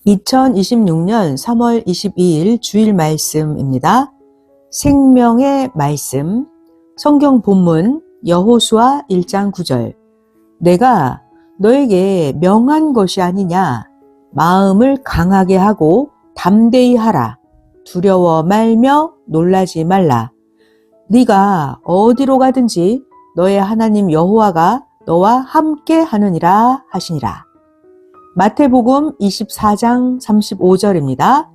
2026년 3월 22일 주일 말씀입니다. 생명의 말씀, 성경 본문 여호수아 1장 9절. 내가 너에게 명한 것이 아니냐. 마음을 강하게 하고 담대히 하라. 두려워 말며 놀라지 말라. 네가 어디로 가든지 너의 하나님 여호와가 너와 함께 하느니라 하시니라. 마태복음 24장 35절입니다.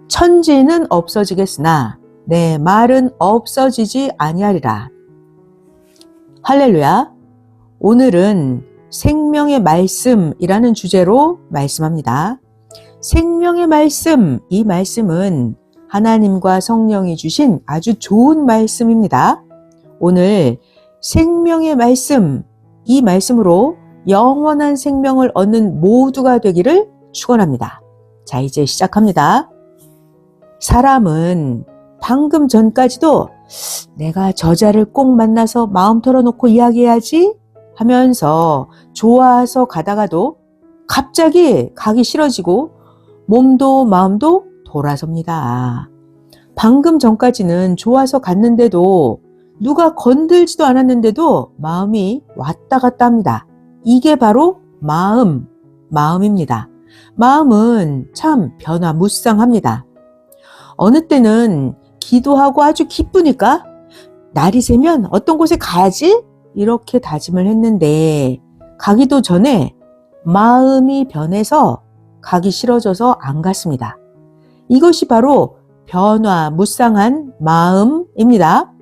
천지는 없어지겠으나 내 말은 없어지지 아니하리라. 할렐루야. 오늘은 생명의 말씀이라는 주제로 말씀합니다. 생명의 말씀, 이 말씀은 하나님과 성령이 주신 아주 좋은 말씀입니다. 오늘 생명의 말씀, 이 말씀으로 영원한 생명을 얻는 모두가 되기를 축원합니다. 자, 이제 시작합니다. 사람은 방금 전까지도 내가 저자를 꼭 만나서 마음 털어놓고 이야기해야지 하면서 좋아서 가다가도 갑자기 가기 싫어지고 몸도 마음도 돌아섭니다. 방금 전까지는 좋아서 갔는데도 누가 건들지도 않았는데도 마음이 왔다 갔다 합니다. 이게 바로 마음입니다. 마음은 참 변화무쌍합니다. 어느 때는 기도하고 아주 기쁘니까 날이 새면 어떤 곳에 가야지 이렇게 다짐을 했는데 가기도 전에 마음이 변해서 가기 싫어져서 안 갔습니다. 이것이 바로 변화무쌍한 마음입니다.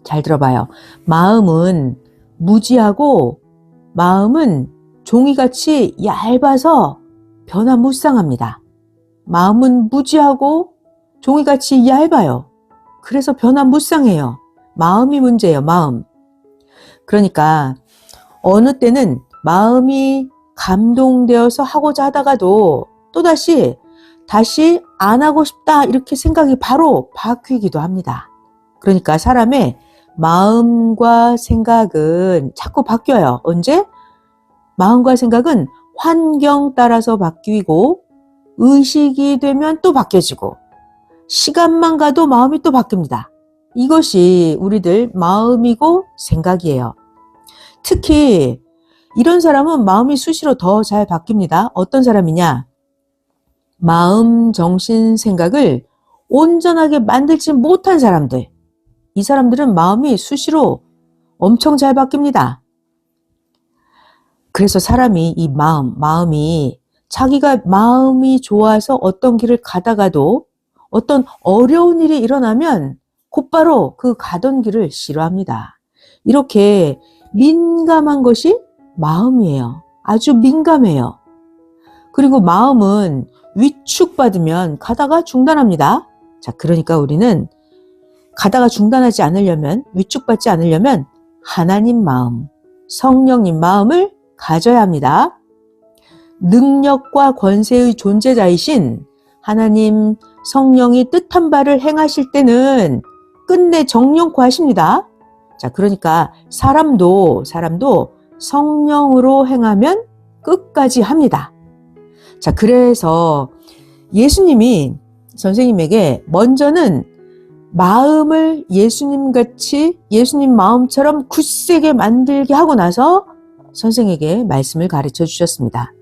잘 들어봐요. 마음은 무지하고 마음은 종이같이 얇아서 변화무쌍합니다. 마음은 무지하고 종이같이 얇아요. 그래서 변화무쌍해요. 마음이 문제예요. 마음. 그러니까 어느 때는 마음이 감동되어서 하고자 하다가도 또다시 안 하고 싶다 이렇게 생각이 바로 바뀌기도 합니다. 그러니까 사람의 마음과 생각은 자꾸 바뀌어요. 언제? 마음과 생각은 환경 따라서 바뀌고 의식이 되면 또 바뀌어지고 시간만 가도 마음이 또 바뀝니다. 이것이 우리들 마음이고 생각이에요. 특히 이런 사람은 마음이 수시로 더 잘 바뀝니다. 어떤 사람이냐? 마음, 정신, 생각을 온전하게 만들지 못한 사람들. 이 사람들은 마음이 수시로 엄청 잘 바뀝니다. 그래서 사람이 이 마음이 자기가 마음이 좋아서 어떤 길을 가다가도 어떤 어려운 일이 일어나면 곧바로 그 가던 길을 싫어합니다. 이렇게 민감한 것이 마음이에요. 아주 민감해요. 그리고 마음은 위축받으면 가다가 중단합니다. 자, 그러니까 우리는 가다가 중단하지 않으려면, 위축받지 않으려면 하나님 마음, 성령님 마음을 가져야 합니다. 능력과 권세의 존재자이신 하나님 성령이 뜻한 바를 행하실 때는 끝내 정령코 하십니다. 자, 그러니까 사람도 성령으로 행하면 끝까지 합니다. 자, 그래서 예수님이 선생님에게 먼저는 마음을 예수님같이 예수님 마음처럼 굳세게 만들게 하고 나서 선생에게 말씀을 가르쳐 주셨습니다.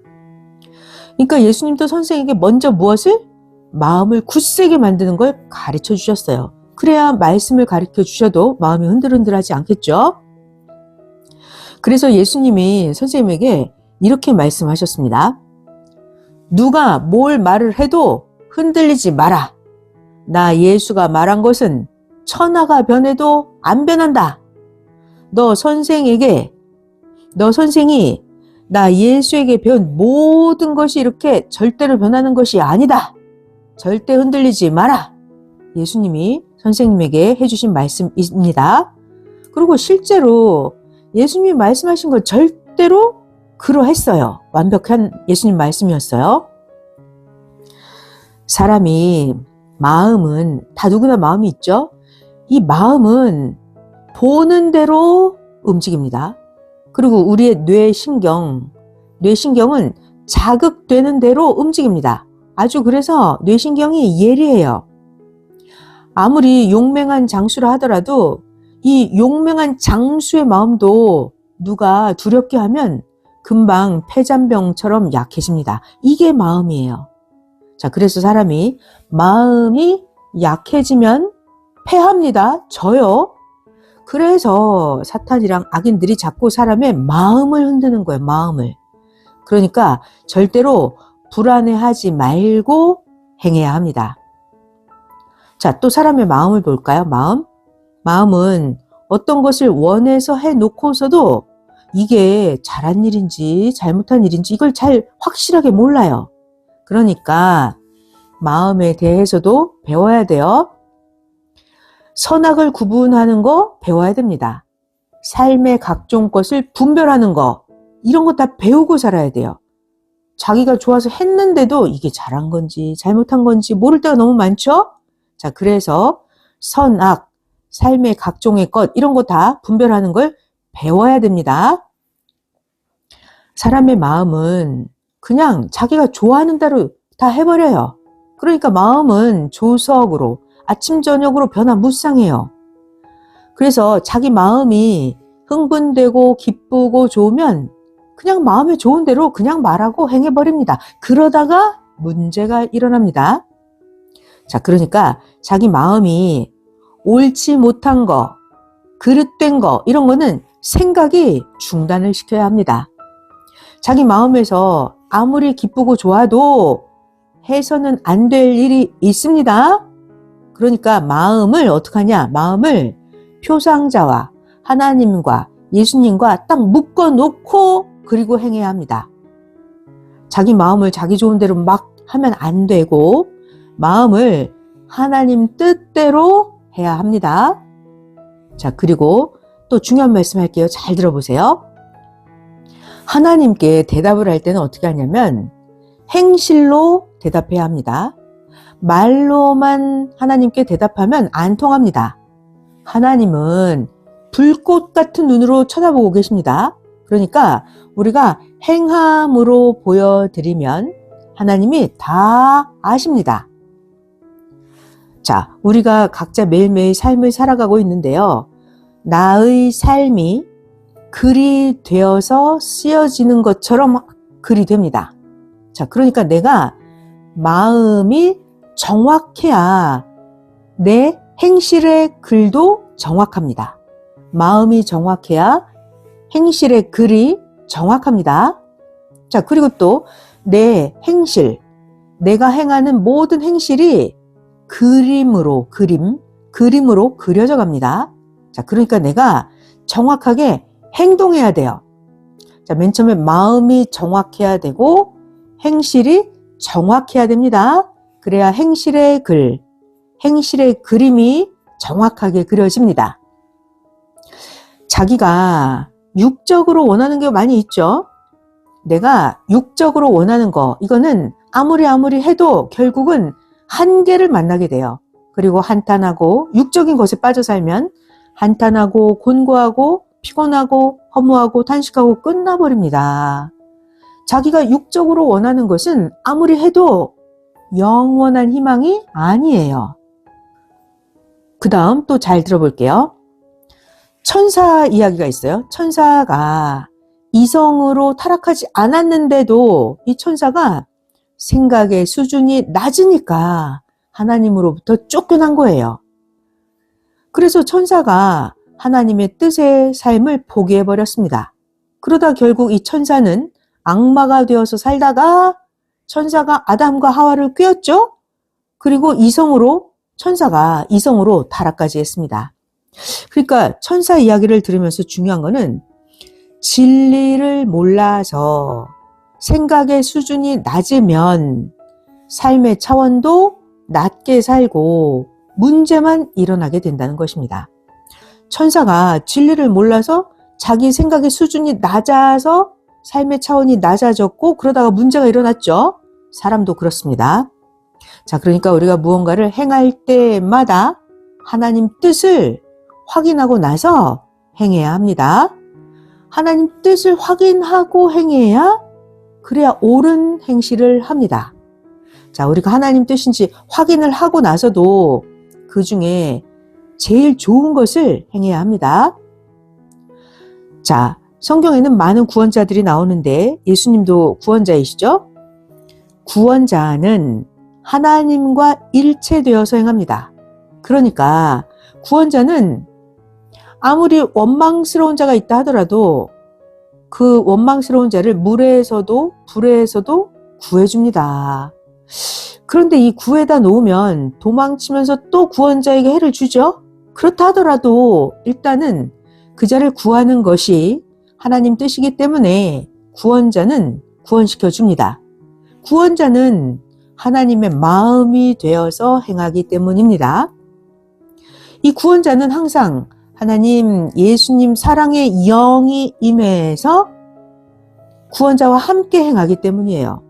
그러니까 예수님도 선생에게 먼저 무엇을? 마음을 굳세게 만드는 걸 가르쳐 주셨어요. 그래야 말씀을 가르쳐 주셔도 마음이 흔들흔들하지 않겠죠? 그래서 예수님이 선생님에게 이렇게 말씀하셨습니다. 누가 뭘 말을 해도 흔들리지 마라. 나 예수가 말한 것은 천하가 변해도 안 변한다. 너 선생이 나 예수에게 배운 모든 것이 이렇게 절대로 변하는 것이 아니다. 절대 흔들리지 마라. 예수님이 선생님에게 해주신 말씀입니다. 그리고 실제로 예수님이 말씀하신 건 절대로 그러했어요. 완벽한 예수님 말씀이었어요. 사람이 마음은 다 누구나 마음이 있죠. 이 마음은 보는 대로 움직입니다. 그리고 우리의 뇌신경은 자극되는 대로 움직입니다. 아주 그래서 뇌신경이 예리해요. 아무리 용맹한 장수라 하더라도 이 용맹한 장수의 마음도 누가 두렵게 하면 금방 폐잔병처럼 약해집니다. 이게 마음이에요. 자, 그래서 사람이 마음이 약해지면 패합니다. 져요. 그래서 사탄이랑 악인들이 자꾸 사람의 마음을 흔드는 거예요. 마음을. 그러니까 절대로 불안해하지 말고 행해야 합니다. 자, 또 사람의 마음을 볼까요? 마음은 어떤 것을 원해서 해놓고서도 이게 잘한 일인지 잘못한 일인지 이걸 잘 확실하게 몰라요. 그러니까 마음에 대해서도 배워야 돼요. 선악을 구분하는 거 배워야 됩니다. 삶의 각종 것을 분별하는 거 이런 거 다 배우고 살아야 돼요. 자기가 좋아서 했는데도 이게 잘한 건지 잘못한 건지 모를 때가 너무 많죠? 자, 그래서 선악, 삶의 각종의 것 이런 거 다 분별하는 걸 배워야 됩니다. 사람의 마음은 그냥 자기가 좋아하는 대로 다 해버려요. 그러니까 마음은 조석으로 아침 저녁으로 변화무쌍해요. 그래서 자기 마음이 흥분되고 기쁘고 좋으면 그냥 마음에 좋은 대로 그냥 말하고 행해버립니다. 그러다가 문제가 일어납니다. 자, 그러니까 자기 마음이 옳지 못한 거, 그릇된 거 이런 거는 생각이 중단을 시켜야 합니다. 자기 마음에서 아무리 기쁘고 좋아도 해서는 안 될 일이 있습니다. 그러니까 마음을 어떻게 하냐? 마음을 표상자와 하나님과 예수님과 딱 묶어놓고 그리고 행해야 합니다. 자기 마음을 자기 좋은 대로 막 하면 안 되고 마음을 하나님 뜻대로 해야 합니다. 자, 그리고 또 중요한 말씀 할게요. 잘 들어보세요. 하나님께 대답을 할 때는 어떻게 하냐면 행실로 대답해야 합니다. 말로만 하나님께 대답하면 안 통합니다. 하나님은 불꽃 같은 눈으로 쳐다보고 계십니다. 그러니까 우리가 행함으로 보여드리면 하나님이 다 아십니다. 자, 우리가 각자 매일매일 삶을 살아가고 있는데요. 나의 삶이 글이 되어서 쓰여지는 것처럼 글이 됩니다. 자, 그러니까 내가 마음이 정확해야 내 행실의 글도 정확합니다. 마음이 정확해야 행실의 글이 정확합니다. 자, 그리고 또 내 행실, 내가 행하는 모든 행실이 그림으로 그려져 갑니다. 자, 그러니까 내가 정확하게 행동해야 돼요. 자, 맨 처음에 마음이 정확해야 되고 행실이 정확해야 됩니다. 그래야 행실의 글, 행실의 그림이 정확하게 그려집니다. 자기가 육적으로 원하는 게 많이 있죠. 내가 육적으로 원하는 거, 이거는 아무리 해도 결국은 한계를 만나게 돼요. 그리고 한탄하고 육적인 것에 빠져 살면 한탄하고 곤고하고 피곤하고 허무하고 탄식하고 끝나버립니다. 자기가 육적으로 원하는 것은 아무리 해도 영원한 희망이 아니에요. 그 다음 또 잘 들어볼게요. 천사 이야기가 있어요. 천사가 이성으로 타락하지 않았는데도 이 천사가 생각의 수준이 낮으니까 하나님으로부터 쫓겨난 거예요. 그래서 천사가 하나님의 뜻의 삶을 포기해버렸습니다. 그러다 결국 이 천사는 악마가 되어서 살다가 천사가 아담과 하와를 꾀었죠. 그리고 천사가 이성으로 타락까지 했습니다. 그러니까 천사 이야기를 들으면서 중요한 거는 진리를 몰라서 생각의 수준이 낮으면 삶의 차원도 낮게 살고 문제만 일어나게 된다는 것입니다. 천사가 진리를 몰라서 자기 생각의 수준이 낮아서 삶의 차원이 낮아졌고 그러다가 문제가 일어났죠. 사람도 그렇습니다. 자, 그러니까 우리가 무언가를 행할 때마다 하나님 뜻을 확인하고 나서 행해야 합니다. 하나님 뜻을 확인하고 행해야 그래야 옳은 행실을 합니다. 자, 우리가 하나님 뜻인지 확인을 하고 나서도 그 중에 제일 좋은 것을 행해야 합니다. 자, 성경에는 많은 구원자들이 나오는데 예수님도 구원자이시죠? 구원자는 하나님과 일체되어서 행합니다. 그러니까 구원자는 아무리 원망스러운 자가 있다 하더라도 그 원망스러운 자를 물에서도 불에서도 구해줍니다. 그런데 이 구해다 놓으면 도망치면서 또 구원자에게 해를 주죠. 그렇다 하더라도 일단은 그 자를 구하는 것이 하나님 뜻이기 때문에 구원자는 구원시켜 줍니다. 구원자는 하나님의 마음이 되어서 행하기 때문입니다. 이 구원자는 항상 하나님, 예수님 사랑의 영이 임해서 구원자와 함께 행하기 때문이에요.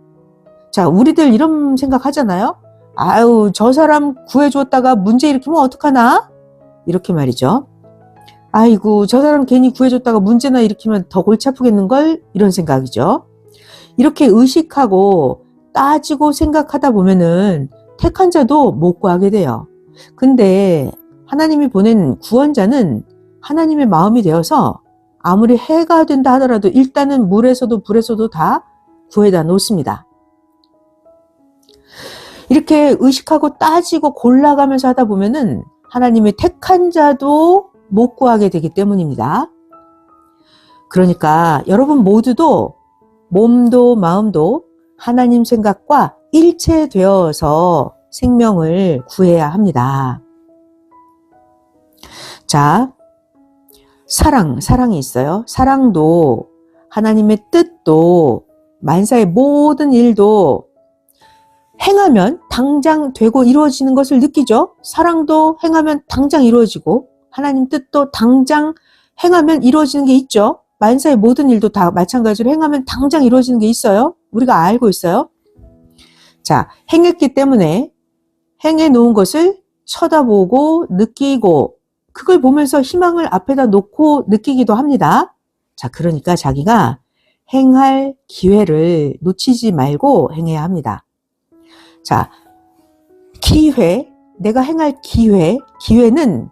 자, 우리들 이런 생각 하잖아요. 아유, 저 사람 구해줬다가 문제 일으키면 어떡하나? 이렇게 말이죠. 아이고, 저 사람 괜히 구해줬다가 문제나 일으키면 더 골치 아프겠는걸? 이런 생각이죠. 이렇게 의식하고 따지고 생각하다 보면은 택한 자도 못 구하게 돼요. 근데 하나님이 보낸 구원자는 하나님의 마음이 되어서 아무리 해가 된다 하더라도 일단은 물에서도 불에서도 다 구해다 놓습니다. 이렇게 의식하고 따지고 골라가면서 하다 보면은 하나님의 택한 자도 못 구하게 되기 때문입니다. 그러니까 여러분 모두도 몸도 마음도 하나님 생각과 일체되어서 생명을 구해야 합니다. 자, 사랑이 있어요. 사랑도 하나님의 뜻도 만사의 모든 일도 행하면 당장 되고 이루어지는 것을 느끼죠. 사랑도 행하면 당장 이루어지고 하나님 뜻도 당장 행하면 이루어지는 게 있죠. 만사의 모든 일도 다 마찬가지로 행하면 당장 이루어지는 게 있어요. 우리가 알고 있어요. 자, 행했기 때문에 행해 놓은 것을 쳐다보고 느끼고 그걸 보면서 희망을 앞에다 놓고 느끼기도 합니다. 자, 그러니까 자기가 행할 기회를 놓치지 말고 행해야 합니다. 자, 기회, 내가 행할 기회는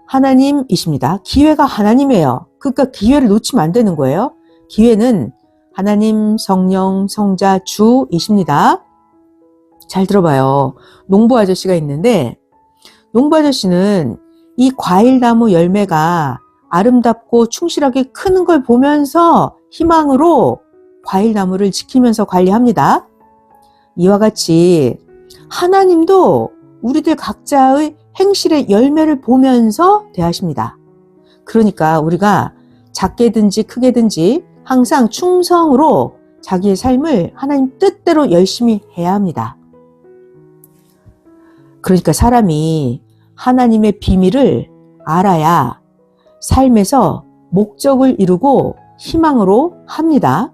하나님이십니다. 기회가 하나님이에요. 그러니까 기회를 놓치면 안 되는 거예요. 기회는 하나님, 성령, 성자, 주이십니다. 잘 들어봐요. 농부 아저씨가 있는데 농부 아저씨는 이 과일나무 열매가 아름답고 충실하게 크는 걸 보면서 희망으로 과일나무를 지키면서 관리합니다. 이와 같이 하나님도 우리들 각자의 행실의 열매를 보면서 대하십니다. 그러니까 우리가 작게든지 크게든지 항상 충성으로 자기의 삶을 하나님 뜻대로 열심히 해야 합니다. 그러니까 사람이 하나님의 비밀을 알아야 삶에서 목적을 이루고 희망으로 합니다.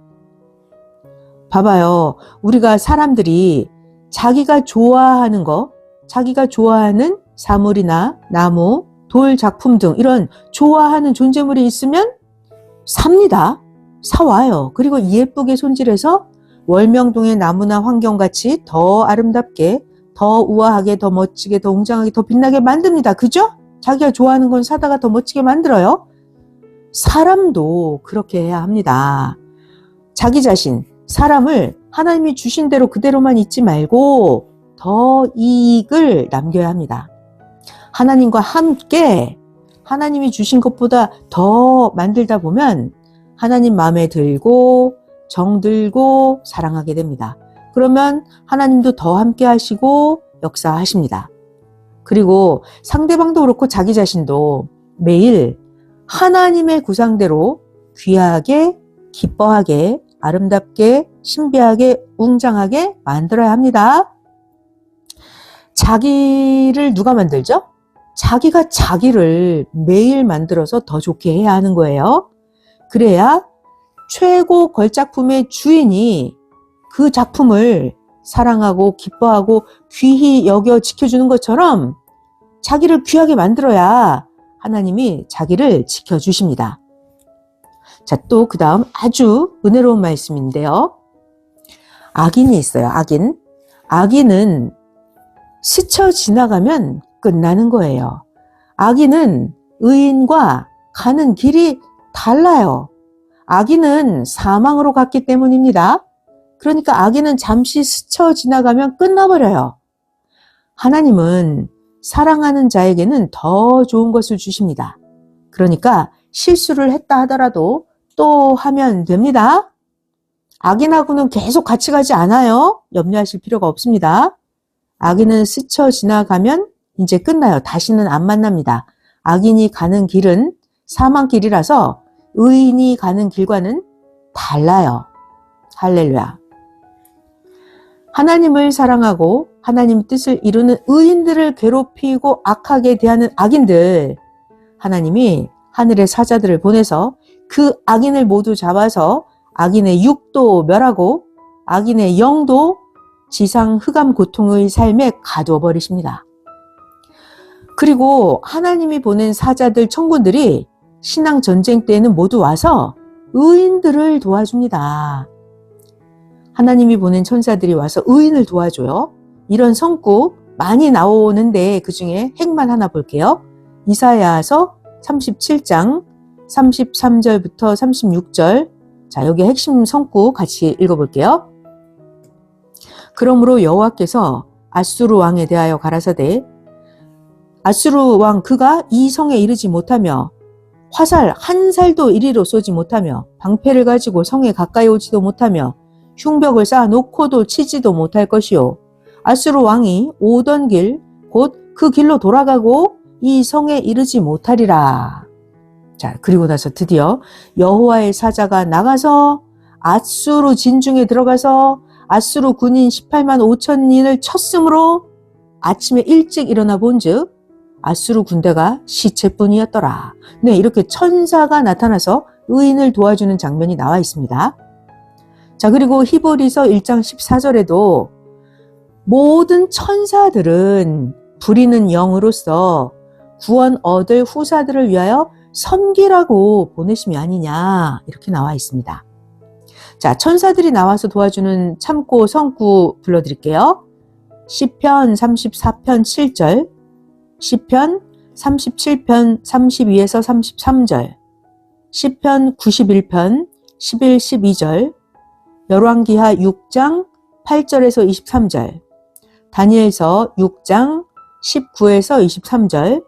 봐봐요. 우리가 사람들이 자기가 좋아하는 거, 자기가 좋아하는 사물이나 나무, 돌 작품 등 이런 좋아하는 존재물이 있으면 삽니다. 사와요. 그리고 예쁘게 손질해서 월명동의 나무나 환경같이 더 아름답게, 더 우아하게, 더 멋지게, 더 웅장하게, 더 빛나게 만듭니다. 그죠? 자기가 좋아하는 건 사다가 더 멋지게 만들어요. 사람도 그렇게 해야 합니다. 자기 자신, 사람을 하나님이 주신 대로 그대로만 있지 말고 더 이익을 남겨야 합니다. 하나님과 함께 하나님이 주신 것보다 더 만들다 보면 하나님 마음에 들고 정들고 사랑하게 됩니다. 그러면 하나님도 더 함께 하시고 역사하십니다. 그리고 상대방도 그렇고 자기 자신도 매일 하나님의 구상대로 귀하게, 기뻐하게, 아름답게, 신비하게, 웅장하게 만들어야 합니다. 자기를 누가 만들죠? 자기가 자기를 매일 만들어서 더 좋게 해야 하는 거예요. 그래야 최고 걸작품의 주인이 그 작품을 사랑하고 기뻐하고 귀히 여겨 지켜주는 것처럼 자기를 귀하게 만들어야 하나님이 자기를 지켜주십니다. 자, 또 그 다음 아주 은혜로운 말씀인데요. 악인이 있어요. 악인. 악인은 스쳐 지나가면 끝나는 거예요. 악인은 의인과 가는 길이 달라요. 악인은 사망으로 갔기 때문입니다. 그러니까 악인은 잠시 스쳐 지나가면 끝나버려요. 하나님은 사랑하는 자에게는 더 좋은 것을 주십니다. 그러니까 실수를 했다 하더라도 또 하면 됩니다. 악인하고는 계속 같이 가지 않아요. 염려하실 필요가 없습니다. 악인은 스쳐 지나가면 이제 끝나요. 다시는 안 만납니다. 악인이 가는 길은 사망길이라서 의인이 가는 길과는 달라요. 할렐루야. 하나님을 사랑하고 하나님 뜻을 이루는 의인들을 괴롭히고 악하게 대하는 악인들, 하나님이 하늘의 사자들을 보내서 그 악인을 모두 잡아서 악인의 육도 멸하고 악인의 영도 지상 흑암 고통의 삶에 가두어 버리십니다. 그리고 하나님이 보낸 사자들, 천군들이 신앙 전쟁 때에는 모두 와서 의인들을 도와줍니다. 하나님이 보낸 천사들이 와서 의인을 도와줘요. 이런 성구 많이 나오는데 그중에 핵만 하나 볼게요. 이사야서 37장 33절부터 36절. 자, 여기 핵심 성구 같이 읽어볼게요. 그러므로 여호와께서 아수르 왕에 대하여 가라사대 아수르 왕 그가 이 성에 이르지 못하며 화살 한 살도 이리로 쏘지 못하며 방패를 가지고 성에 가까이 오지도 못하며 흉벽을 쌓아놓고도 치지도 못할 것이요. 아수르 왕이 오던 길 곧 그 길로 돌아가고 이 성에 이르지 못하리라. 자, 그리고 나서 드디어 여호와의 사자가 나가서 아수르 진중에 들어가서 아수르 군인 18만 5천인을 쳤으므로 아침에 일찍 일어나 본즉 아수르 군대가 시체뿐이었더라. 네, 이렇게 천사가 나타나서 의인을 도와주는 장면이 나와 있습니다. 자, 그리고 히브리서 1장 14절에도 모든 천사들은 부리는 영으로서 구원 얻을 후사들을 위하여 섬기라고 보내심이 아니냐, 이렇게 나와 있습니다. 자, 천사들이 나와서 도와주는 참고 성구 불러드릴게요. 시편 34편 7절, 시편 37편 32에서 33절, 시편 91편 11, 12절, 열왕기하 6장 8절에서 23절, 다니엘서 6장 19에서 23절,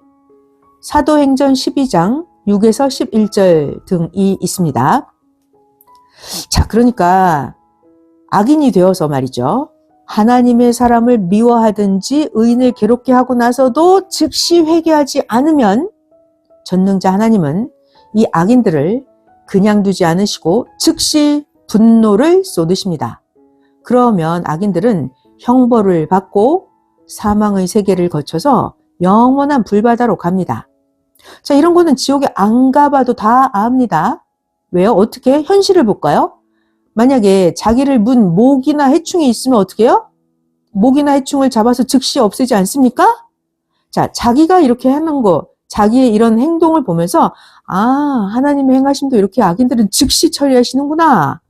사도행전 12장 6에서 11절 등이 있습니다. 자, 그러니까 악인이 되어서 말이죠. 하나님의 사람을 미워하든지 의인을 괴롭게 하고 나서도 즉시 회개하지 않으면 전능자 하나님은 이 악인들을 그냥 두지 않으시고 즉시 분노를 쏟으십니다. 그러면 악인들은 형벌을 받고 사망의 세계를 거쳐서 영원한 불바다로 갑니다. 자, 이런 거는 지옥에 안 가봐도 다 압니다. 왜요? 어떻게? 현실을 볼까요? 만약에 자기를 문 모기나 해충이 있으면 어떻게 해요? 모기나 해충을 잡아서 즉시 없애지 않습니까? 자, 자기가 이렇게 하는 거, 자기의 이런 행동을 보면서 아, 하나님의 행하심도 이렇게 악인들은 즉시 처리하시는구나.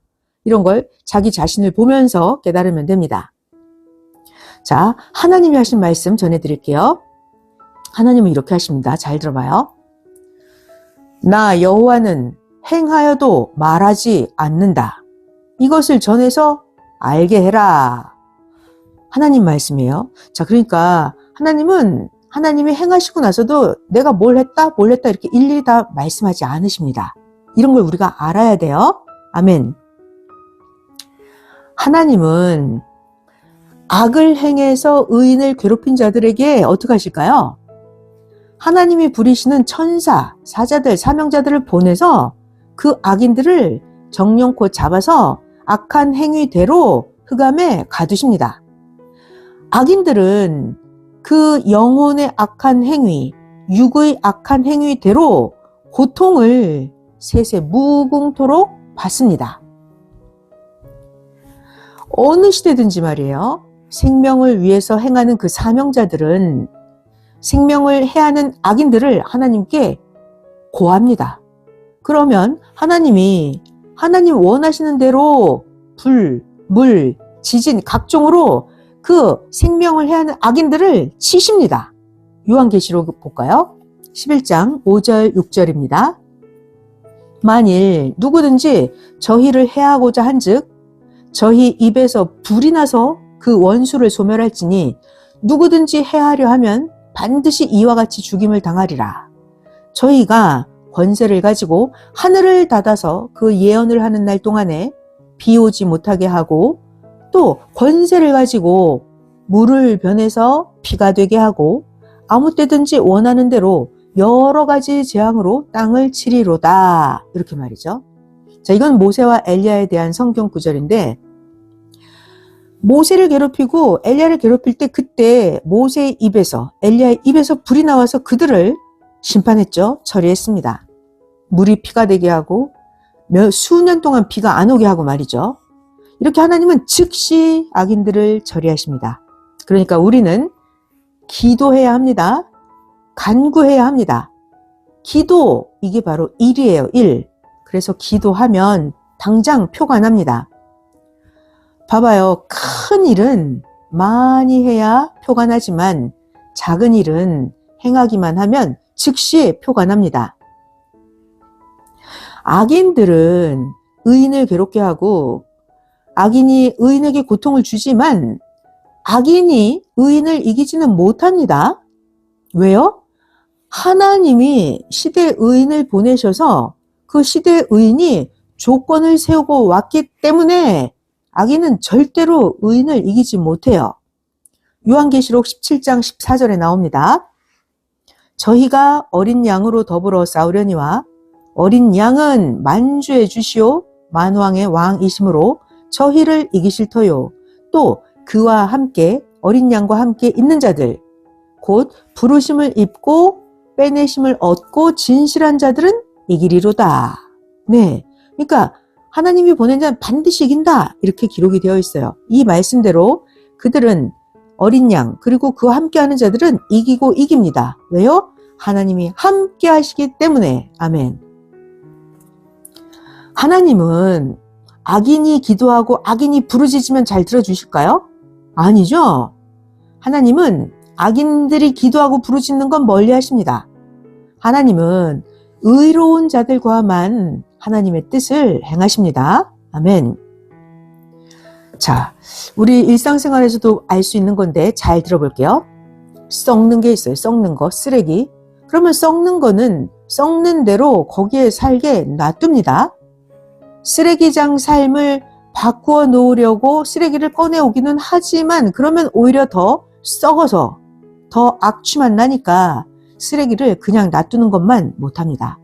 이런 걸 자기 자신을 보면서 깨달으면 됩니다. 자, 하나님이 하신 말씀 전해드릴게요. 하나님은 이렇게 하십니다. 잘 들어봐요. 나 여호와는 행하여도 말하지 않는다. 이것을 전해서 알게 해라. 하나님 말씀이에요. 자, 그러니까 하나님이 행하시고 나서도 내가 뭘 했다 이렇게 일일이 다 말씀하지 않으십니다. 이런 걸 우리가 알아야 돼요. 아멘. 하나님은 악을 행해서 의인을 괴롭힌 자들에게 어떻게 하실까요? 하나님이 부리시는 천사, 사자들, 사명자들을 보내서 그 악인들을 정령코 잡아서 악한 행위대로 흑암에 가두십니다. 악인들은 그 영혼의 악한 행위, 육의 악한 행위대로 고통을 세세 무궁토록 받습니다. 어느 시대든지 말이에요. 생명을 위해서 행하는 그 사명자들은 생명을 해하는 악인들을 하나님께 고합니다. 그러면 하나님 원하시는 대로 불, 물, 지진, 각종으로 그 생명을 해하는 악인들을 치십니다. 요한계시록 볼까요? 11장 5절 6절입니다. 만일 누구든지 저희를 해하고자 한즉 저희 입에서 불이 나서 그 원수를 소멸할지니 누구든지 해하려 하면 반드시 이와 같이 죽임을 당하리라. 저희가 권세를 가지고 하늘을 닫아서 그 예언을 하는 날 동안에 비 오지 못하게 하고 또 권세를 가지고 물을 변해서 피가 되게 하고 아무 때든지 원하는 대로 여러 가지 재앙으로 땅을 치리로다. 이렇게 말이죠. 자, 이건 모세와 엘리야에 대한 성경 구절인데 모세를 괴롭히고 엘리야를 괴롭힐 때 그때 모세의 입에서 엘리야의 입에서 불이 나와서 그들을 심판했죠. 처리했습니다. 물이 피가 되게 하고 수년 동안 비가 안 오게 하고 말이죠. 이렇게 하나님은 즉시 악인들을 처리하십니다. 그러니까 우리는 기도해야 합니다. 간구해야 합니다. 기도, 이게 바로 일이에요. 일. 그래서 기도하면 당장 표가 납니다. 봐봐요. 큰 일은 많이 해야 표가 나지만 작은 일은 행하기만 하면 즉시 표가 납니다. 악인들은 의인을 괴롭게 하고 악인이 의인에게 고통을 주지만 악인이 의인을 이기지는 못합니다. 왜요? 하나님이 시대의 의인을 보내셔서 그 시대의 의인이 조건을 세우고 왔기 때문에 악인은 절대로 의인을 이기지 못해요. 요한계시록 17장 14절에 나옵니다. 저희가 어린 양으로 더불어 싸우려니와 어린 양은 만주의 주시오 만왕의 왕이심으로 저희를 이기실 터요. 또 그와 함께 어린 양과 함께 있는 자들 곧 부르심을 입고 빼내심을 얻고 진실한 자들은 이기리로다. 네, 그러니까 하나님이 보낸 자는 반드시 이긴다 이렇게 기록이 되어 있어요. 이 말씀대로 그들은 어린 양 그리고 그와 함께하는 자들은 이기고 이깁니다. 왜요? 하나님이 함께 하시기 때문에. 아멘. 하나님은 악인이 기도하고 악인이 부르짖으면 잘 들어주실까요? 아니죠. 하나님은 악인들이 기도하고 부르짖는 건 멀리 하십니다. 하나님은 의로운 자들과만 하나님의 뜻을 행하십니다. 아멘. 자, 우리 일상생활에서도 알 수 있는 건데 잘 들어볼게요. 썩는 게 있어요. 썩는 거, 쓰레기. 그러면 썩는 거는 썩는 대로 거기에 살게 놔둡니다. 쓰레기장 삶을 바꾸어 놓으려고 쓰레기를 꺼내오기는 하지만 그러면 오히려 더 썩어서 더 악취만 나니까 쓰레기를 그냥 놔두는 것만 못합니다.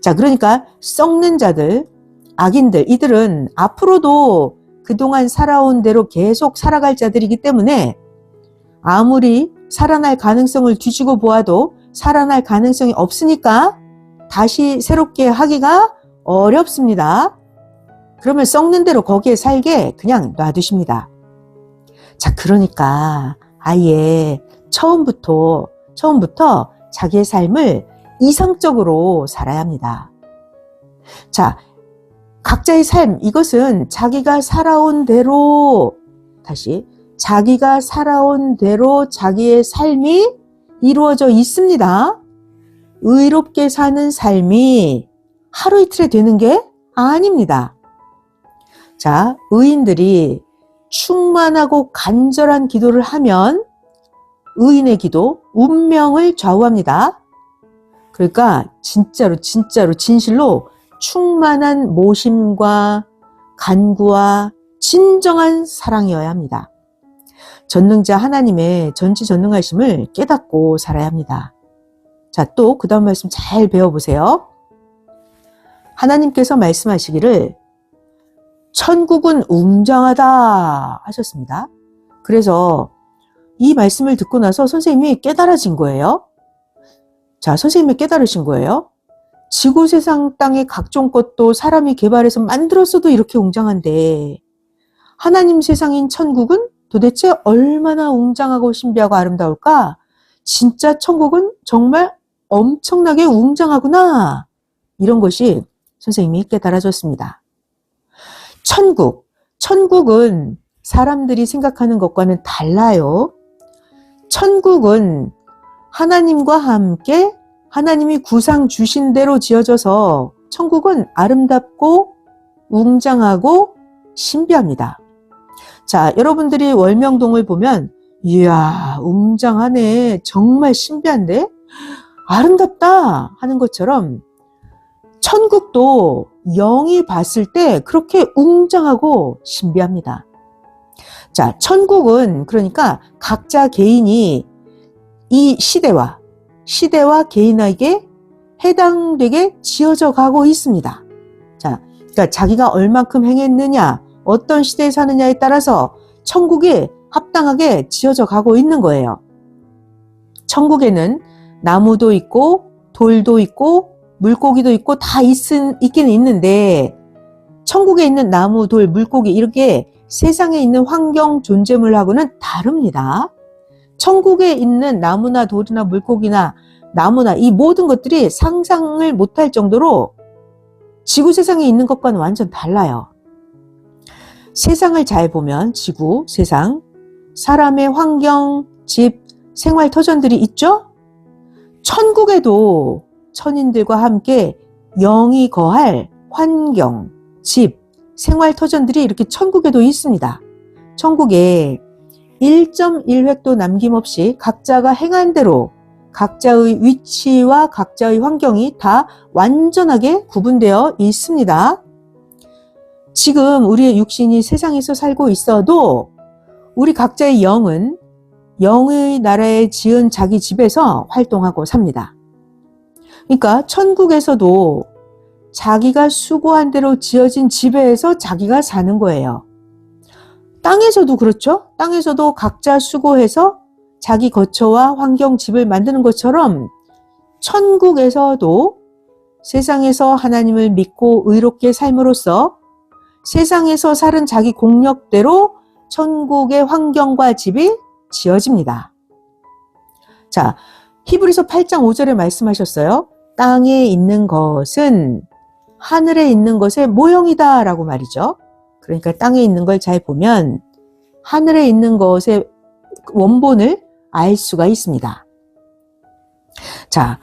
자, 그러니까 썩는 자들, 악인들, 이들은 앞으로도 그동안 살아온 대로 계속 살아갈 자들이기 때문에 아무리 살아날 가능성을 뒤지고 보아도 살아날 가능성이 없으니까 다시 새롭게 하기가 어렵습니다. 그러면 썩는 대로 거기에 살게 그냥 놔두십니다. 자, 그러니까 아예 처음부터 자기의 삶을 이상적으로 살아야 합니다. 자, 각자의 삶, 이것은 자기가 살아온 대로, 자기가 살아온 대로 자기의 삶이 이루어져 있습니다. 의롭게 사는 삶이 하루 이틀에 되는 게 아닙니다. 자, 의인들이 충만하고 간절한 기도를 하면 의인의 기도, 운명을 좌우합니다. 그러니까 진짜로 진실로 충만한 모심과 간구와 진정한 사랑이어야 합니다. 전능자 하나님의 전지전능하심을 깨닫고 살아야 합니다. 자, 또 그 다음 말씀 잘 배워보세요. 하나님께서 말씀하시기를 천국은 웅장하다 하셨습니다. 그래서 이 말씀을 듣고 나서 선생님이 깨달아진 거예요. 자, 선생님이 깨달으신 거예요. 지구 세상 땅의 각종 것도 사람이 개발해서 만들었어도 이렇게 웅장한데 하나님 세상인 천국은 도대체 얼마나 웅장하고 신비하고 아름다울까? 진짜 천국은 정말 엄청나게 웅장하구나. 이런 것이 선생님이 깨달아졌습니다. 천국은 사람들이 생각하는 것과는 달라요. 천국은 하나님과 함께 하나님이 구상 주신 대로 지어져서 천국은 아름답고 웅장하고 신비합니다. 자, 여러분들이 월명동을 보면 이야, 웅장하네, 정말 신비한데, 아름답다 하는 것처럼 천국도 영이 봤을 때 그렇게 웅장하고 신비합니다. 자, 천국은 그러니까 각자 개인이 이 시대와 개인에게 해당되게 지어져 가고 있습니다. 자, 그러니까 자기가 얼만큼 행했느냐, 어떤 시대에 사느냐에 따라서 천국이 합당하게 지어져 가고 있는 거예요. 천국에는 나무도 있고 돌도 있고 물고기도 있고 다 있기는 있는데, 천국에 있는 나무, 돌, 물고기 이렇게 세상에 있는 환경 존재물하고는 다릅니다. 천국에 있는 나무나 돌이나 물고기나 나무나 이 모든 것들이 상상을 못할 정도로 지구 세상에 있는 것과는 완전 달라요. 세상을 잘 보면 지구, 세상, 사람의 환경, 집, 생활 터전들이 있죠? 천국에도 천인들과 함께 영이 거할 환경, 집, 생활 터전들이 이렇게 천국에도 있습니다. 천국에 1.1획도 남김없이 각자가 행한 대로 각자의 위치와 각자의 환경이 다 완전하게 구분되어 있습니다. 지금 우리의 육신이 세상에서 살고 있어도 우리 각자의 영은 영의 나라에 지은 자기 집에서 활동하고 삽니다. 그러니까 천국에서도 자기가 수고한 대로 지어진 집에서 자기가 사는 거예요. 땅에서도 그렇죠? 땅에서도 각자 수고해서 자기 거처와 환경, 집을 만드는 것처럼 천국에서도 세상에서 하나님을 믿고 의롭게 삶으로써 세상에서 살은 자기 공력대로 천국의 환경과 집이 지어집니다. 자, 히브리서 8장 5절에 말씀하셨어요. 땅에 있는 것은 하늘에 있는 것의 모형이다 라고 말이죠. 그러니까 땅에 있는 걸 잘 보면 하늘에 있는 것의 원본을 알 수가 있습니다. 자,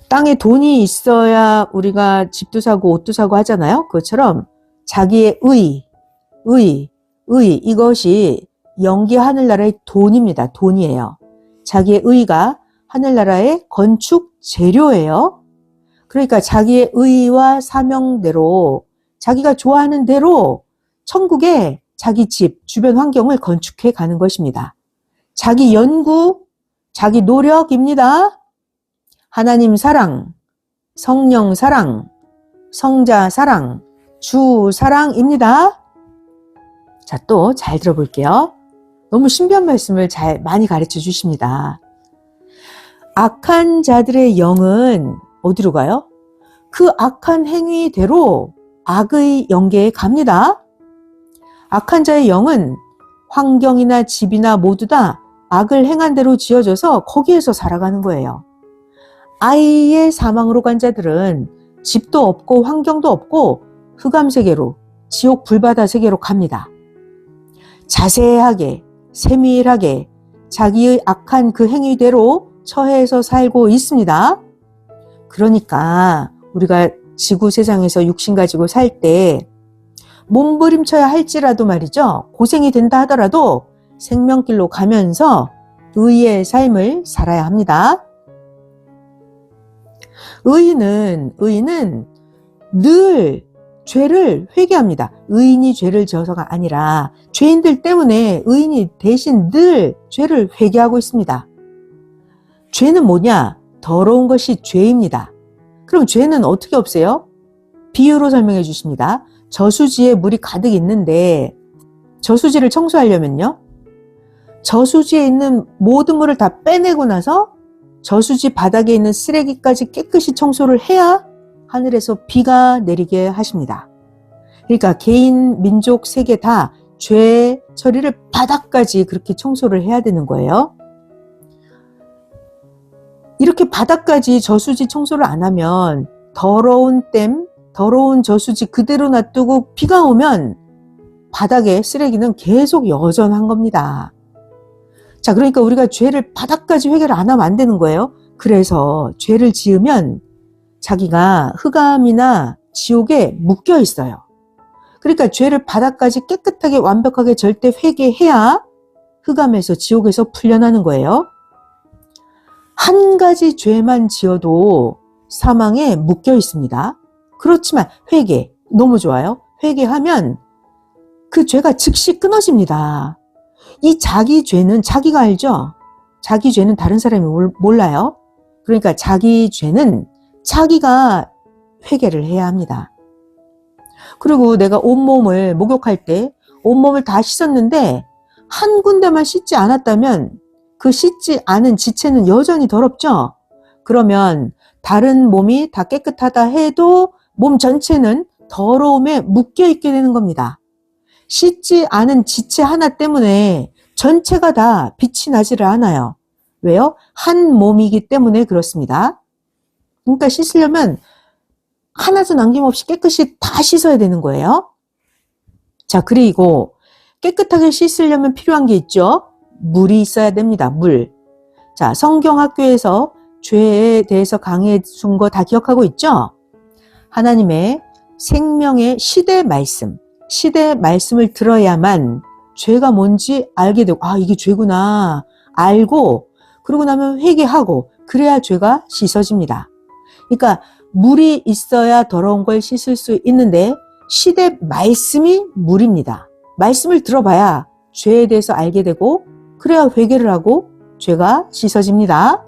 땅에 돈이 있어야 우리가 집도 사고 옷도 사고 하잖아요. 그것처럼 자기의 이것이 영계 하늘나라의 돈입니다. 돈이에요. 자기의 의가 하늘나라의 건축 재료예요. 그러니까 자기의 의와 사명대로 자기가 좋아하는 대로 천국에 자기 집, 주변 환경을 건축해 가는 것입니다. 자기 연구, 자기 노력입니다. 하나님 사랑, 성령 사랑, 성자 사랑, 주 사랑입니다. 자, 또 잘 들어볼게요. 너무 신비한 말씀을 많이 가르쳐 주십니다. 악한 자들의 영은 어디로 가요? 그 악한 행위대로 악의 영계에 갑니다. 악한 자의 영은 환경이나 집이나 모두 다 악을 행한 대로 지어져서 거기에서 살아가는 거예요. 아예 사망으로 간 자들은 집도 없고 환경도 없고 흑암 세계로, 지옥 불바다 세계로 갑니다. 자세하게, 세밀하게 자기의 악한 그 행위대로 처해서 살고 있습니다. 그러니까 우리가 지구 세상에서 육신 가지고 살 때 몸부림쳐야 할지라도 말이죠. 고생이 된다 하더라도 생명길로 가면서 의의 삶을 살아야 합니다. 의인은 늘 죄를 회개합니다. 의인이 죄를 지어서가 아니라 죄인들 때문에 의인이 대신 늘 죄를 회개하고 있습니다. 죄는 뭐냐? 더러운 것이 죄입니다. 그럼 죄는 어떻게 없애요? 비유로 설명해 주십니다. 저수지에 물이 가득 있는데 저수지를 청소하려면요, 저수지에 있는 모든 물을 다 빼내고 나서 저수지 바닥에 있는 쓰레기까지 깨끗이 청소를 해야 하늘에서 비가 내리게 하십니다. 그러니까 개인, 민족, 세계 다 죄 처리를 바닥까지 그렇게 청소를 해야 되는 거예요. 이렇게 바닥까지 저수지 청소를 안 하면 더러운 댐, 더러운 저수지 그대로 놔두고 비가 오면 바닥에 쓰레기는 계속 여전한 겁니다. 자, 그러니까 우리가 죄를 바닥까지 회개를 안 하면 안 되는 거예요. 그래서 죄를 지으면 자기가 흑암이나 지옥에 묶여 있어요. 그러니까 죄를 바닥까지 깨끗하게 완벽하게 절대 회개해야 흑암에서 지옥에서 풀려나는 거예요. 한 가지 죄만 지어도 사망에 묶여 있습니다. 그렇지만 회개, 너무 좋아요. 회개하면 그 죄가 즉시 끊어집니다. 이 자기 죄는 자기가 알죠? 자기 죄는 다른 사람이 몰라요. 그러니까 자기 죄는 자기가 회개를 해야 합니다. 그리고 내가 온몸을 목욕할 때 온몸을 다 씻었는데 한 군데만 씻지 않았다면 그 씻지 않은 지체는 여전히 더럽죠? 그러면 다른 몸이 다 깨끗하다 해도 몸 전체는 더러움에 묶여 있게 되는 겁니다. 씻지 않은 지체 하나 때문에 전체가 다 빛이 나지를 않아요. 왜요? 한 몸이기 때문에 그렇습니다. 그러니까 씻으려면 하나도 남김없이 깨끗이 다 씻어야 되는 거예요. 자, 그리고 깨끗하게 씻으려면 필요한 게 있죠. 물이 있어야 됩니다. 물. 자, 성경학교에서 죄에 대해서 강의해 준 거 다 기억하고 있죠? 하나님의 생명의 시대 말씀을 들어야만 죄가 뭔지 알게 되고, 아, 이게 죄구나 알고, 그러고 나면 회개하고, 그래야 죄가 씻어집니다. 그러니까 물이 있어야 더러운 걸 씻을 수 있는데 시대 말씀이 물입니다. 말씀을 들어봐야 죄에 대해서 알게 되고, 그래야 회개를 하고 죄가 씻어집니다.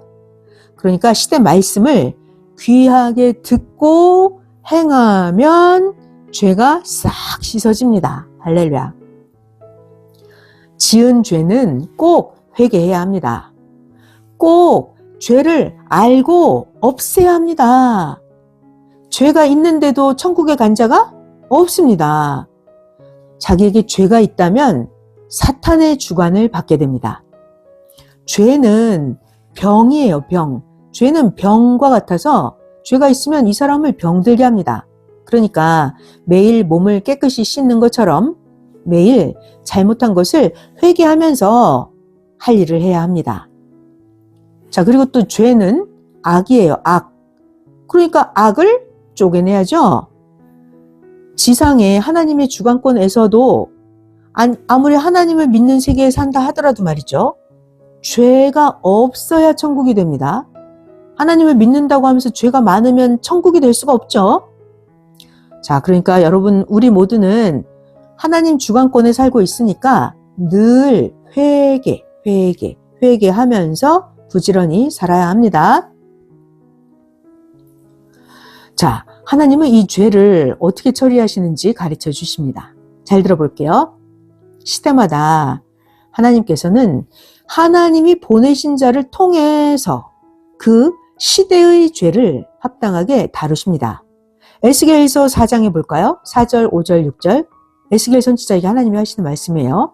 그러니까 시대 말씀을 귀하게 듣고 행하면 죄가 싹 씻어집니다. 할렐루야. 지은 죄는 꼭 회개해야 합니다. 꼭 죄를 알고 없애야 합니다. 죄가 있는데도 천국에 간 자가 없습니다. 자기에게 죄가 있다면 사탄의 주관을 받게 됩니다. 죄는 병이에요, 병. 죄는 병과 같아서 죄가 있으면 이 사람을 병들게 합니다. 그러니까 매일 몸을 깨끗이 씻는 것처럼 매일 잘못한 것을 회개하면서 할 일을 해야 합니다. 자, 그리고 또 죄는 악이에요, 악. 그러니까 악을 쪼개내야죠. 지상의 하나님의 주관권에서도 아무리 하나님을 믿는 세계에 산다 하더라도 말이죠. 죄가 없어야 천국이 됩니다. 하나님을 믿는다고 하면서 죄가 많으면 천국이 될 수가 없죠. 자, 그러니까 여러분, 우리 모두는 하나님 주관권에 살고 있으니까 늘 회개하면서 부지런히 살아야 합니다. 자, 하나님은 이 죄를 어떻게 처리하시는지 가르쳐 주십니다. 잘 들어볼게요. 시대마다 하나님께서는 하나님이 보내신 자를 통해서 그 시대의 죄를 합당하게 다루십니다. 에스겔서 4장에 볼까요? 4절, 5절, 6절. 에스겔 선지자에게 하나님이 하시는 말씀이에요.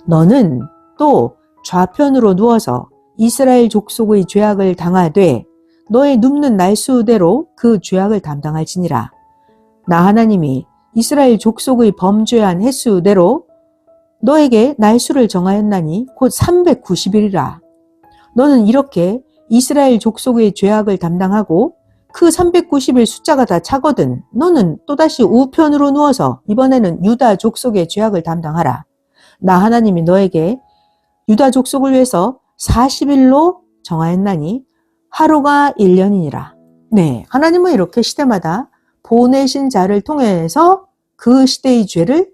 너는 또 좌편으로 누워서 이스라엘 족속의 죄악을 당하되 너의 눕는 날수대로 그 죄악을 담당할지니라. 나 하나님이 이스라엘 족속의 범죄한 횟수대로 너에게 날수를 정하였나니 곧 390일이라. 너는 이렇게 이스라엘 족속의 죄악을 담당하고 그 390일 숫자가 다 차거든 너는 또다시 우편으로 누워서 이번에는 유다 족속의 죄악을 담당하라. 나 하나님이 너에게 유다 족속을 위해서 40일로 정하였나니 하루가 1년이니라. 네, 하나님은 이렇게 시대마다 보내신 자를 통해서 그 시대의 죄를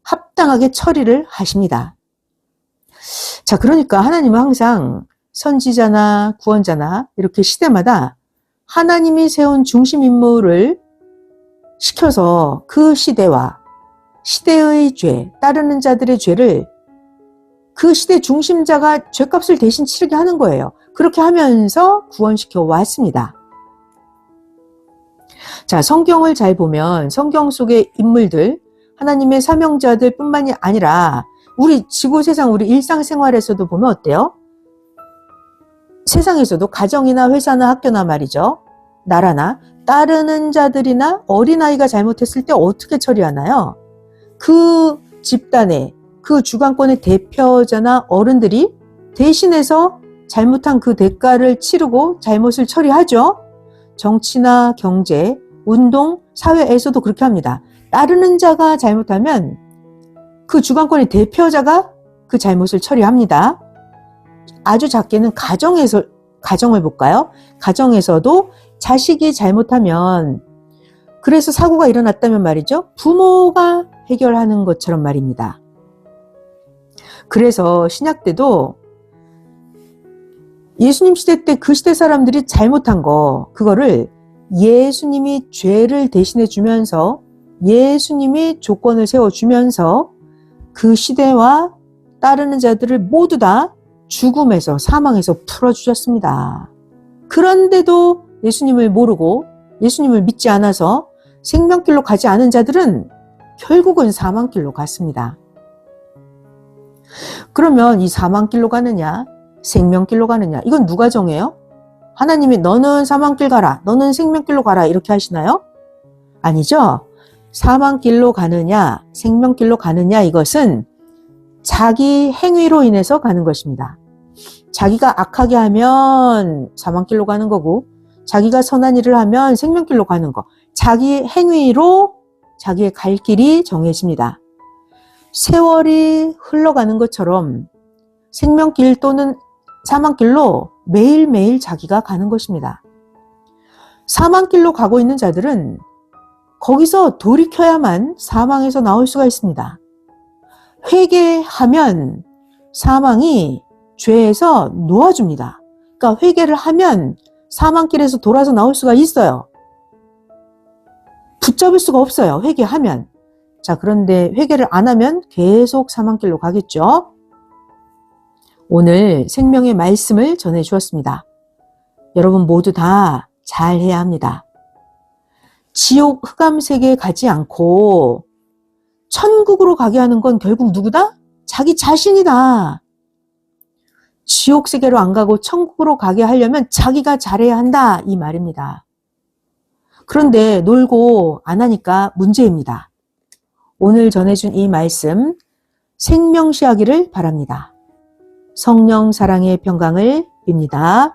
합당하게 처리를 하십니다. 자, 그러니까 하나님은 항상 선지자나 구원자나 이렇게 시대마다 하나님이 세운 중심 인물을 시켜서 그 시대와 시대의 죄, 따르는 자들의 죄를 그 시대 중심자가 죄값을 대신 치르게 하는 거예요. 그렇게 하면서 구원시켜 왔습니다. 자, 성경을 잘 보면 성경 속의 인물들, 하나님의 사명자들 뿐만이 아니라 우리 지구 세상, 우리 일상생활에서도 보면 어때요? 세상에서도 가정이나 회사나 학교나 말이죠. 나라나 따르는 자들이나 어린아이가 잘못했을 때 어떻게 처리하나요? 그 집단의 그 주관권의 대표자나 어른들이 대신해서 잘못한 그 대가를 치르고 잘못을 처리하죠. 정치나 경제, 운동, 사회에서도 그렇게 합니다. 따르는 자가 잘못하면 그 주관권의 대표자가 그 잘못을 처리합니다. 아주 작게는 가정을 볼까요? 가정에서도 자식이 잘못하면, 그래서 사고가 일어났다면 말이죠. 부모가 해결하는 것처럼 말입니다. 그래서 신약 때도 예수님 시대 때 그 시대 사람들이 잘못한 거, 그거를 예수님이 죄를 대신해 주면서 예수님이 조건을 세워주면서 그 시대와 따르는 자들을 모두 다 죽음에서, 사망에서 풀어주셨습니다. 그런데도 예수님을 모르고 예수님을 믿지 않아서 생명길로 가지 않은 자들은 결국은 사망길로 갔습니다. 그러면 이 사망길로 가느냐, 생명길로 가느냐, 이건 누가 정해요? 하나님이 너는 사망길 가라, 너는 생명길로 가라 이렇게 하시나요? 아니죠. 사망길로 가느냐, 생명길로 가느냐, 이것은 자기 행위로 인해서 가는 것입니다. 자기가 악하게 하면 사망길로 가는 거고, 자기가 선한 일을 하면 생명길로 가는 거. 자기 행위로 자기의 갈 길이 정해집니다. 세월이 흘러가는 것처럼 생명길 또는 사망길로 매일매일 자기가 가는 것입니다. 사망길로 가고 있는 자들은 거기서 돌이켜야만 사망에서 나올 수가 있습니다. 회개하면 사망이 죄에서 놓아줍니다. 그러니까 회개를 하면 사망길에서 돌아서 나올 수가 있어요. 붙잡을 수가 없어요. 회개하면. 자, 그런데 회개를 안 하면 계속 사망길로 가겠죠. 오늘 생명의 말씀을 전해 주었습니다. 여러분 모두 다 잘해야 합니다. 지옥 흑암세계에 가지 않고 천국으로 가게 하는 건 결국 누구다? 자기 자신이다. 지옥 세계로 안 가고 천국으로 가게 하려면 자기가 잘해야 한다, 이 말입니다. 그런데 놀고 안 하니까 문제입니다. 오늘 전해준 이 말씀 생명시하기를 바랍니다. 성령 사랑의 평강을 빕니다.